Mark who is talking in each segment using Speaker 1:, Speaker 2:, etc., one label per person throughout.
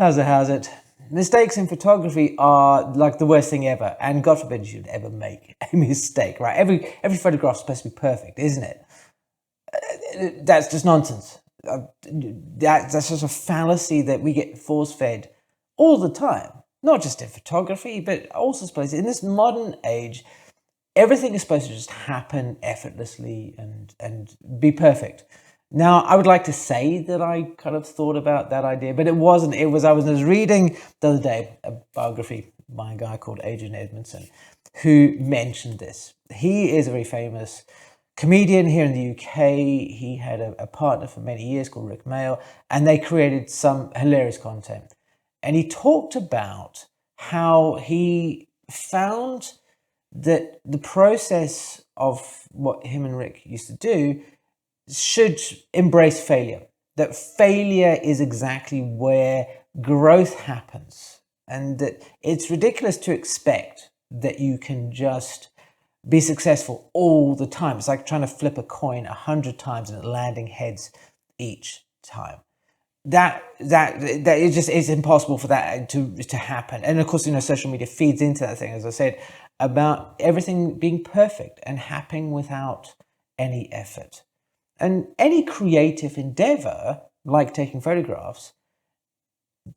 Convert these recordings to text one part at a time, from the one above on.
Speaker 1: How's it? Mistakes in photography are like the worst thing ever, and God forbid you should ever make a mistake, right? Every photograph's supposed to be perfect, isn't it? That's just nonsense. That's just a fallacy that we get force-fed all the time, not just in photography, but also places. In this modern age, everything is supposed to just happen effortlessly and be perfect. Now, I would like to say that I kind of thought about that idea, but it wasn't. I was reading the other day a biography by a guy called Adrian Edmondson, who mentioned this. He is a very famous comedian here in the UK. He had a partner for many years called Rick Mail, and they created some hilarious content. And he talked about how he found that the process of what him and Rick used to do should embrace failure. That failure is exactly where growth happens, and that it's ridiculous to expect that you can just be successful all the time. It's like trying to flip a coin 100 times and landing heads each time. That it just is impossible for that to happen. And of course, social media feeds into that thing, as I said, about everything being perfect and happening without any effort. And any creative endeavor, like taking photographs,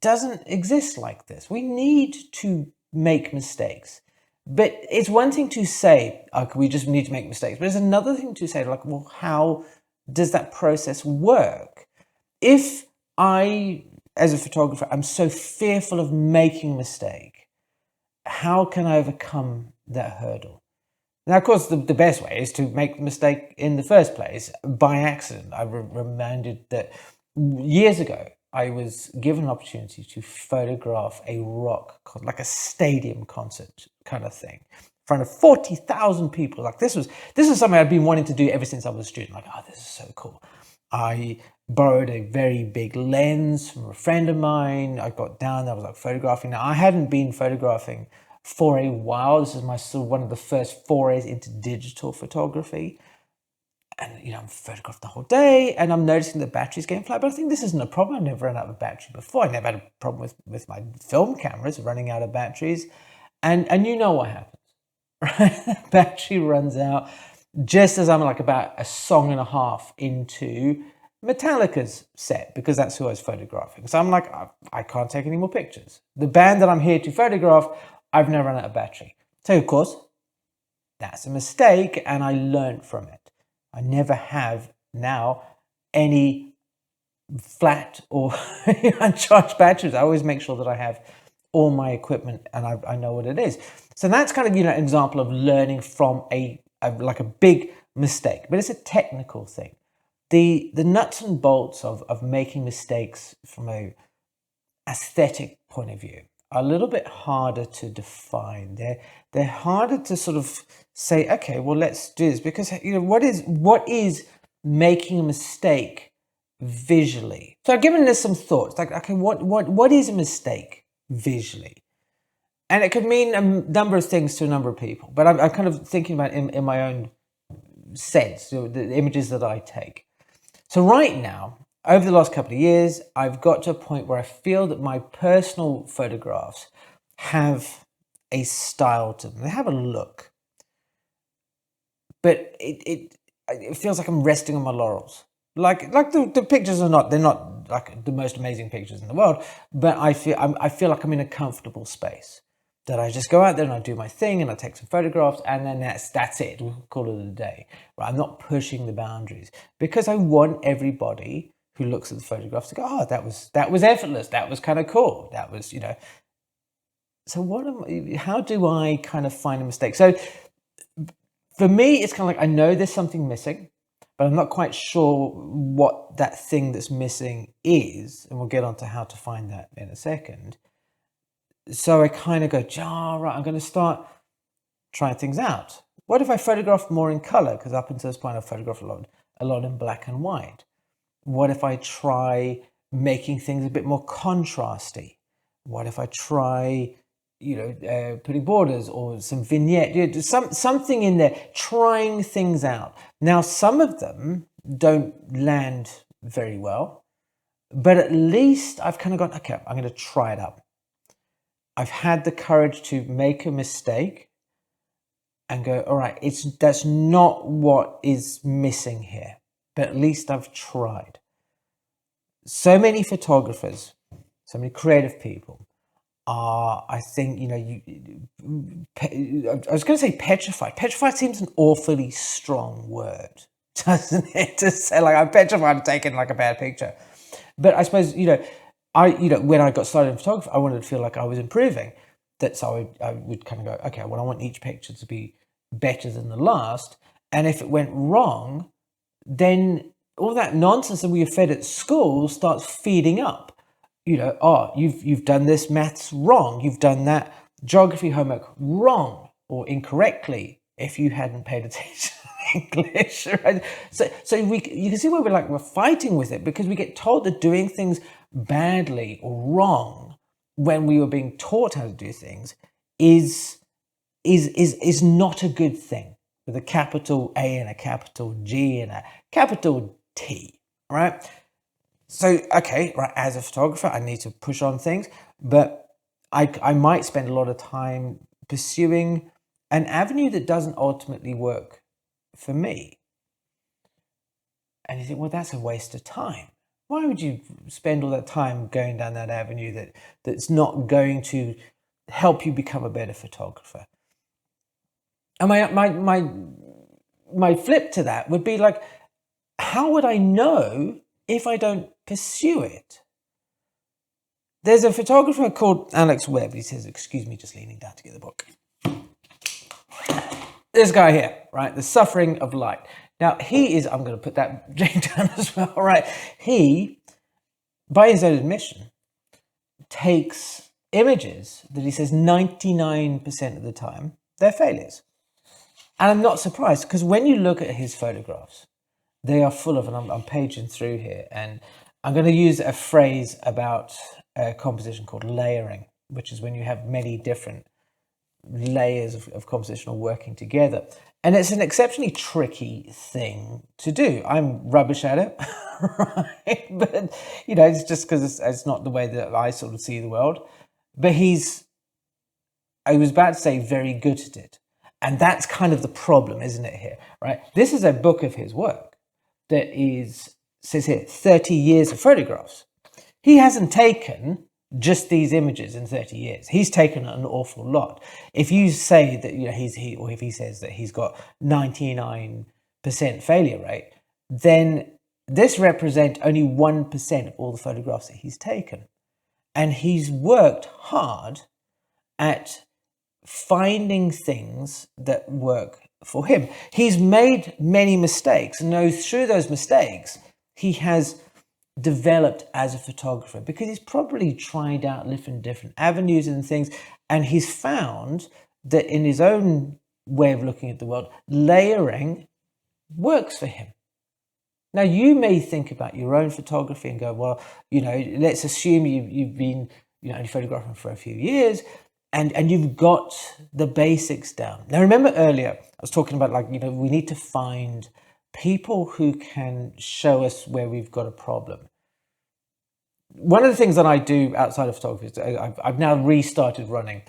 Speaker 1: doesn't exist like this. We need to make mistakes. But it's one thing to say, we just need to make mistakes. But it's another thing to say, like, well, how does that process work? If I, as a photographer, I'm so fearful of making a mistake, how can I overcome that hurdle? Now, of course, the best way is to make the mistake in the first place by accident. I reminded that years ago, I was given an opportunity to photograph a rock, like a stadium concert kind of thing, in front of 40,000 people. Like this was something I'd been wanting to do ever since I was a student. Like, oh, this is so cool. I borrowed a very big lens from a friend of mine. I got down there, I was like photographing. Now, I hadn't been photographing for a while. This is my sort of one of the first forays into digital photography. And, I'm photographed the whole day, and I'm noticing the battery's getting flat. But I think this isn't a problem. I've never run out of battery before. I never had a problem with my film cameras running out of batteries. And you know what happens, right? Battery runs out just as I'm like about a song and a half into Metallica's set, because that's who I was photographing. So I'm like, I can't take any more pictures. The band that I'm here to photograph, I've never run out of battery. So, of course, that's a mistake, and I learned from it. I never have now any flat or uncharged batteries. I always make sure that I have all my equipment and I know what it is. So that's kind of, an example of learning from a big mistake, but it's a technical thing. The nuts and bolts of making mistakes from a aesthetic point of view are a little bit harder to define. They're harder to sort of say, okay, well, let's do this, because what is making a mistake visually? So I've given this some thoughts, like, okay, what is a mistake visually? And it could mean a number of things to a number of people, but I'm kind of thinking about in my own sense, the images that I take. So right now, over the last couple of years, I've got to a point where I feel that my personal photographs have a style to them. They have a look. But it feels like I'm resting on my laurels. Like the pictures they're not like the most amazing pictures in the world, but I feel like I'm in a comfortable space. That I just go out there and I do my thing and I take some photographs, and then that's it. We'll call it a day. Right? I'm not pushing the boundaries, because I want everybody who looks at the photographs to go, oh, that was effortless. That was kind of cool. That was, So how do I kind of find a mistake? So for me, it's kind of like, I know there's something missing, but I'm not quite sure what that thing that's missing is. And we'll get on to how to find that in a second. So I kind of go, right, I'm going to start trying things out. What if I photograph more in color? Because up until this point, I've photographed a lot in black and white. What if I try making things a bit more contrasty? What if I try, putting borders or some vignette, something in there, trying things out. Now, some of them don't land very well. But at least I've kind of gone, okay, I'm going to try it out. I've had the courage to make a mistake and go, all right, that's not what is missing here, but at least I've tried. So many photographers, so many creative people are, I think, I was going to say petrified. Petrified seems an awfully strong word, doesn't it? To say like I'm petrified of taking like a bad picture. But I suppose, when I got started in photography, I wanted to feel like I was improving. So I would kind of go, okay, well, I want each picture to be better than the last. And if it went wrong, then all that nonsense that we were fed at school starts feeding up. You've done this maths wrong. You've done that geography homework wrong or incorrectly if you hadn't paid attention to English. Right? So you can see where we're fighting with it, because we get told that doing things badly or wrong when we were being taught how to do things is not a good thing, with a capital A and a capital G and a capital T, right? So, okay, right, as a photographer, I need to push on things, but I might spend a lot of time pursuing an avenue that doesn't ultimately work for me. And you think, well, that's a waste of time. Why would you spend all that time going down that avenue that's not going to help you become a better photographer? And my flip to that would be like, how would I know if I don't pursue it? There's a photographer called Alex Webb. He says, excuse me, just leaning down to get the book. This guy here, right? The Suffering of Light. Now, he is, I'm going to put that down as well, right? He, by his own admission, takes images that he says 99% of the time, they're failures. And I'm not surprised, because when you look at his photographs, they are full of, and I'm paging through here, and I'm going to use a phrase about a composition called layering, which is when you have many different layers of composition all working together. And it's an exceptionally tricky thing to do. I'm rubbish at it, right? But, it's just because it's not the way that I sort of see the world. But I was about to say very good at it. And that's kind of the problem, isn't it, here, right? This is a book of his work that says here, 30 years of photographs. He hasn't taken just these images in 30 years. He's taken an awful lot. If you say that if he says that he's got 99% failure rate, then this represents only 1% of all the photographs that he's taken. And he's worked hard at finding things that work for him. He's made many mistakes, and through those mistakes, he has developed as a photographer, because he's probably tried out different avenues and things, and he's found that in his own way of looking at the world, layering works for him. Now, you may think about your own photography and go, well, let's assume you've been only photographing for a few years, and you've got the basics down. Now, remember earlier, I was talking about we need to find people who can show us where we've got a problem. One of the things that I do outside of photography is I've now restarted running,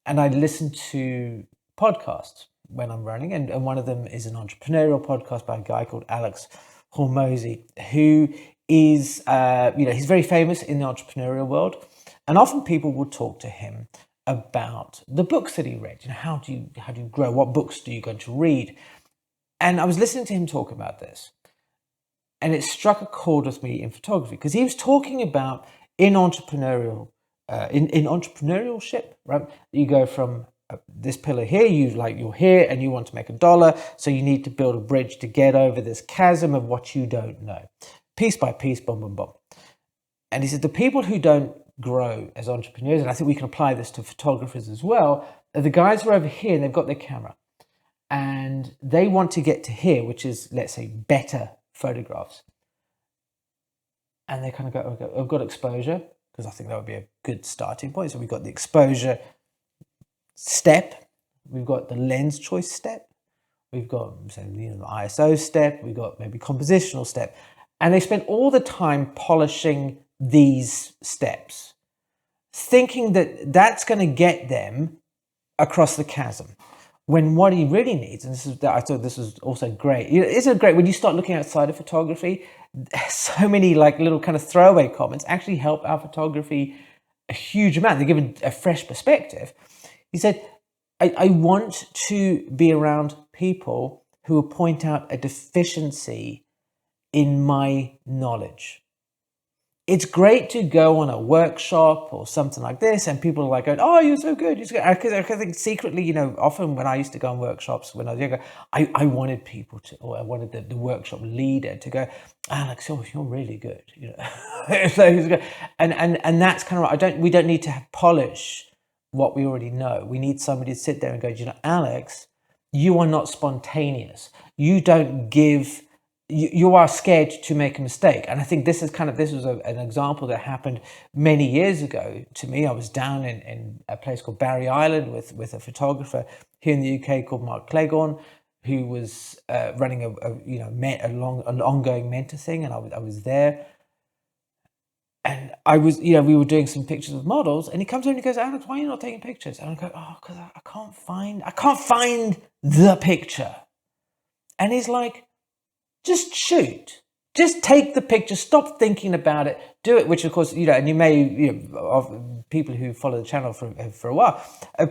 Speaker 1: and I listen to podcasts when I'm running, and one of them is an entrepreneurial podcast by a guy called Alex Hormozy, who is, he's very famous in the entrepreneurial world, and often people will talk to him about the books that he read. How do you grow? What books do you go to read? And I was listening to him talk about this, and it struck a chord with me in photography, because he was talking about in entrepreneurship, right? You go from this pillar here, you're here and you want to make $1, so you need to build a bridge to get over this chasm of what you don't know, piece by piece, boom, boom, boom. And he said the people who don't grow as entrepreneurs, and I think we can apply this to photographers as well, are the guys who are over here and they've got their camera and they want to get to here, which is, let's say, better photographs. And they kind of go, okay, I've got exposure, because I think that would be a good starting point. So we've got the exposure step, we've got the lens choice step, we've got the ISO step, we've got maybe compositional step. And they spend all the time polishing these steps, thinking that that's going to get them across the chasm. When what he really needs, and I thought this was also great. Isn't it great when you start looking outside of photography? So many like little kind of throwaway comments actually help our photography a huge amount. They give a fresh perspective. He said, I want to be around people who will point out a deficiency in my knowledge. It's great to go on a workshop or something like this, and people are like going, "Oh, you're so good." Because I think secretly, often when I used to go on workshops when I was younger, I wanted people to, or I wanted the workshop leader to go, "Alex, you're really good." So, and that's kind of right. We don't need to polish what we already know. We need somebody to sit there and go, "Alex, you are not spontaneous. You don't give." You are scared to make a mistake. And I think this was an example that happened many years ago to me. I was down in a place called Barry Island with a photographer here in the UK called Mark Cleghorn, who was running an ongoing mentor thing, and I was there. And we were doing some pictures of models, and he comes in and he goes, "Alex, why are you not taking pictures?" And I go, "Oh, because I can't find the picture." And he's like, "Just shoot. Just take the picture. Stop thinking about it. Do it." Which, of course, and you may, of people who follow the channel for a while,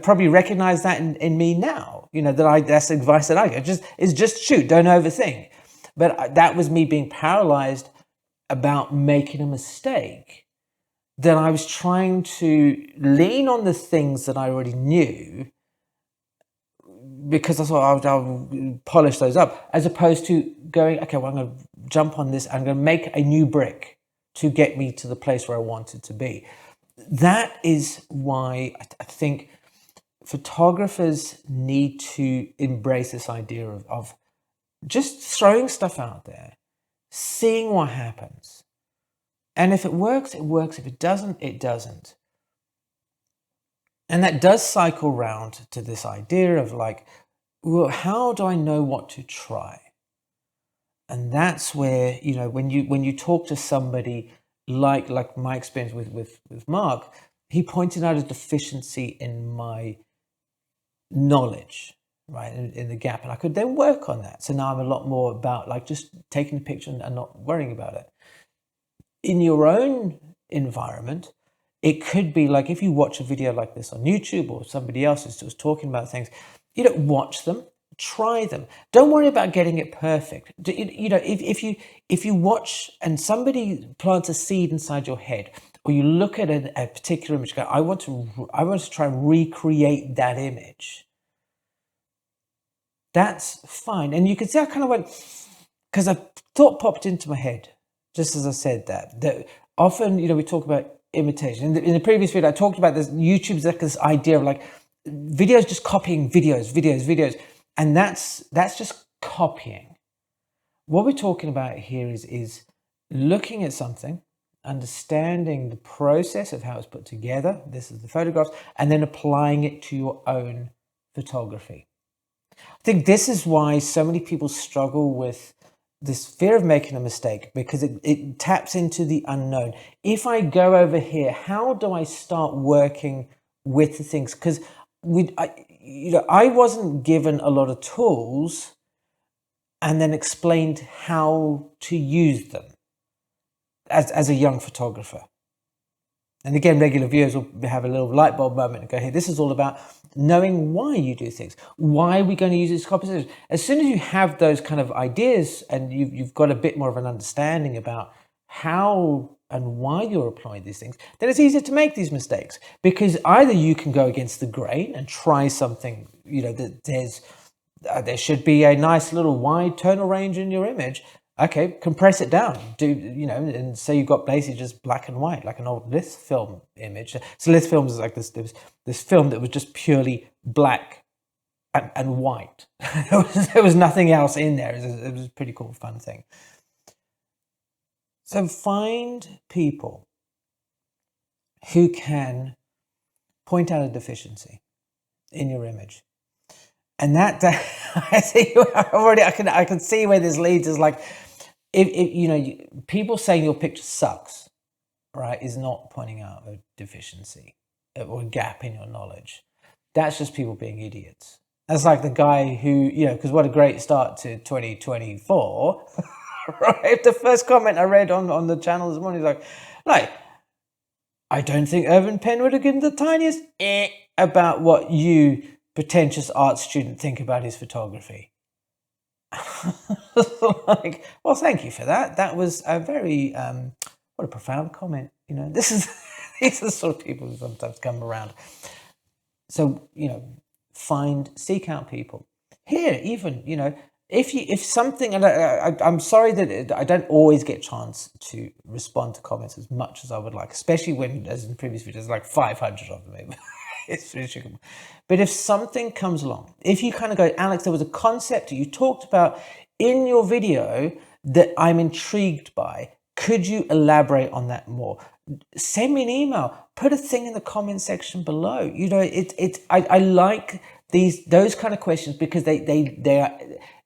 Speaker 1: probably recognize that in me now. That's the advice that I get. Just shoot. Don't overthink. But that was me being paralyzed about making a mistake. That I was trying to lean on the things that I already knew, because I thought I'll polish those up, as opposed to going, okay, well, I'm going to jump on this. I'm going to make a new brick to get me to the place where I wanted to be. That is why I think photographers need to embrace this idea of just throwing stuff out there, seeing what happens. And if it works, it works. If it doesn't, it doesn't. And that does cycle round to this idea of like, well, how do I know what to try? And that's where, when you talk to somebody like my experience with Mark, he pointed out a deficiency in my knowledge, right, in the gap. And I could then work on that. So now I'm a lot more about like just taking a picture and not worrying about it. In your own environment, it could be like if you watch a video like this on YouTube or somebody else is just talking about things, watch them, try them. Don't worry about getting it perfect. If you watch and somebody plants a seed inside your head, or you look at a particular image, go, I want to try and recreate that image. That's fine. And you can see I kind of went, because a thought popped into my head just as I said that often, we talk about imitation. In the previous video, I talked about this. YouTube's like this idea of like videos just copying videos, and that's just copying. What we're talking about here is looking at something, understanding the process of how it's put together. This is the photographs, and then applying it to your own photography. I think this is why so many people struggle with this fear of making a mistake, because it taps into the unknown. If I go over here, how do I start working with the things? Because I wasn't given a lot of tools and then explained how to use them as a young photographer. And again, regular viewers will have a little light bulb moment and go, hey, this is all about knowing why you do things. Why are we going to use this composition? As soon as you have those kind of ideas and you've got a bit more of an understanding about how and why you're applying these things, then it's easier to make these mistakes, because either you can go against the grain and try something, that there should be a nice little wide tonal range in your image. Okay, compress it down, and say you've got basically just black and white, like an old Lith film image. So Lith films is like this film that was just purely black and white. There was nothing else in there. It was a pretty cool, fun thing. So find people who can point out a deficiency in your image. And that I can see where this leads, is like, if you know, people saying your picture sucks, right, is not pointing out a deficiency or a gap in your knowledge. That's just people being idiots. That's like the guy who, you know, because what a great start to 2024, right? The first comment I read on the channel this morning is like, I don't think Irvin Penn would have given the tiniest about what you, pretentious art student, think about his photography. Like, well, thank you for that. That was a very, what a profound comment. You know, these are the sort of people who sometimes come around. So, you know, seek out people. Here, even, you know, if something, and I'm sorry that I don't always get a chance to respond to comments as much as I would like, especially when, as in previous videos, like 500 of them. It's ridiculous. But if something comes along, if you kind of go, Alex, there was a concept that you talked about in your video that I'm intrigued by, could you elaborate on that more? Send me an email, put a thing in the comment section below. You know, I like those kind of questions because they are,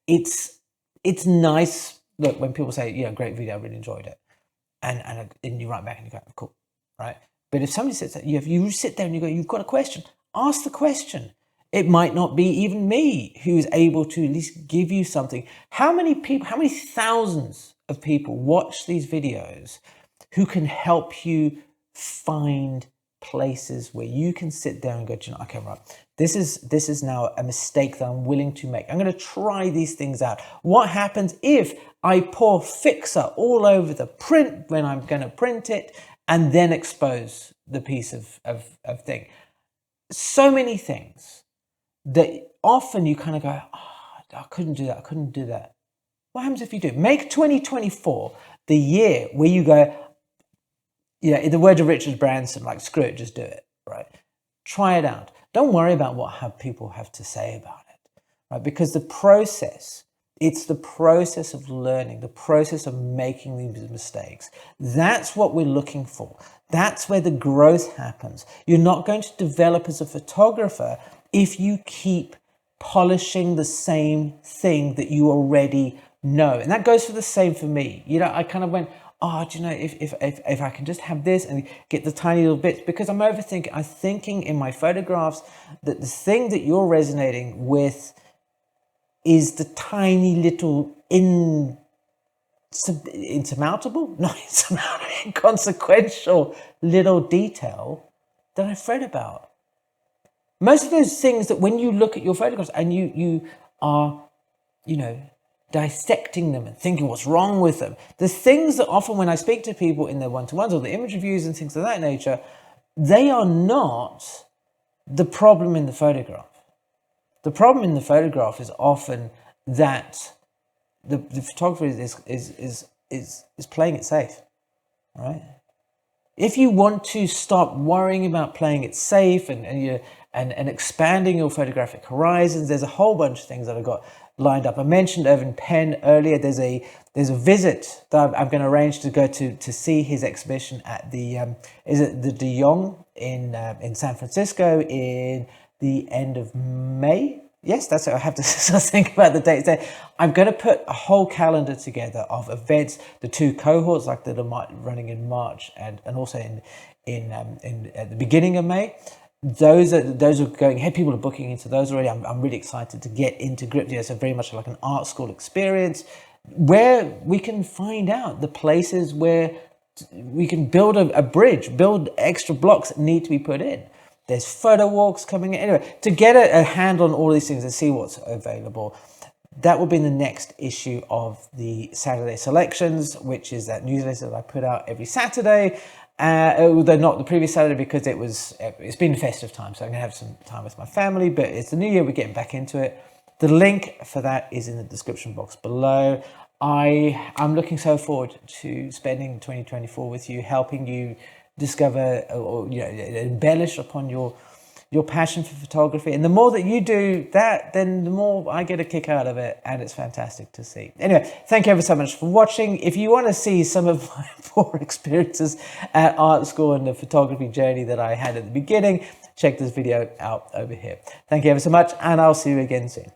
Speaker 1: it's nice. Look, when people say, yeah, great video, I really enjoyed it. And you write back and you go, cool, right? But if somebody says that, if you sit there and you go, you've got a question, ask the question. It might not be even me who is able to at least give you something. How many people, how many thousands of people watch these videos who can help you find places where you can sit there and go, you know, okay, right, this is now a mistake that I'm willing to make. I'm going to try these things out. What happens if I pour fixer all over the print when I'm going to print it and then expose the piece of thing? So many things that often you kind of go, oh, I couldn't do that. I couldn't do that. What happens if you do? Make 2024 the year where you go, yeah, in the words of Richard Branson, like, screw it, just do it, right? Try it out. Don't worry about what people have to say about it, right? Because the process, it's the process of learning, the process of making these mistakes. That's what we're looking for. That's where the growth happens. You're not going to develop as a photographer if you keep polishing the same thing that you already know. And that goes for the same for me. You know, I kind of went, oh, do you know, if I can just have this and get the tiny little bits, because I'm overthinking. I'm thinking in my photographs that the thing that you're resonating with is the tiny little insurmountable, not insurmountable, inconsequential little detail that I've read about. Most of those things that when you look at your photographs and you are, you know, dissecting them and thinking what's wrong with them, the things that often when I speak to people in their one-to-ones or the image reviews and things of that nature, they are not the problem in the photograph. The problem in the photograph is often that the photographer is playing it safe, right? If you want to stop worrying about playing it safe and expanding your photographic horizons, there's a whole bunch of things that I've got lined up. I mentioned Irvin Penn earlier. There's a visit that I'm going to arrange to go to see his exhibition at the is it the De Jong in San Francisco in the end of May. Yes, that's what I have to think about the dates there. I'm going to put a whole calendar together of events, the two cohorts like that are running in March and also in at the beginning of May. Those are going ahead. People are booking into those already. I'm really excited to get into grips. Yeah, so very much like an art school experience where we can find out the places where we can build a bridge, build extra blocks that need to be put in. There's photo walks coming in. Anyway, to get a handle on all these things and see what's available, that will be in the next issue of the Saturday Selections, which is that newsletter that I put out every Saturday. Although not the previous Saturday because it's been festive time, so I'm going to have some time with my family, but it's the new year, we're getting back into it. The link for that is in the description box below. I'm looking so forward to spending 2024 with you, helping you discover or embellish upon your passion for photography. And the more that you do that, then the more I get a kick out of it, and it's fantastic to see. Anyway, thank you ever so much for watching. If you want to see some of my poor experiences at art school and the photography journey that I had at the beginning, check this video out over here. Thank you ever so much, and I'll see you again soon.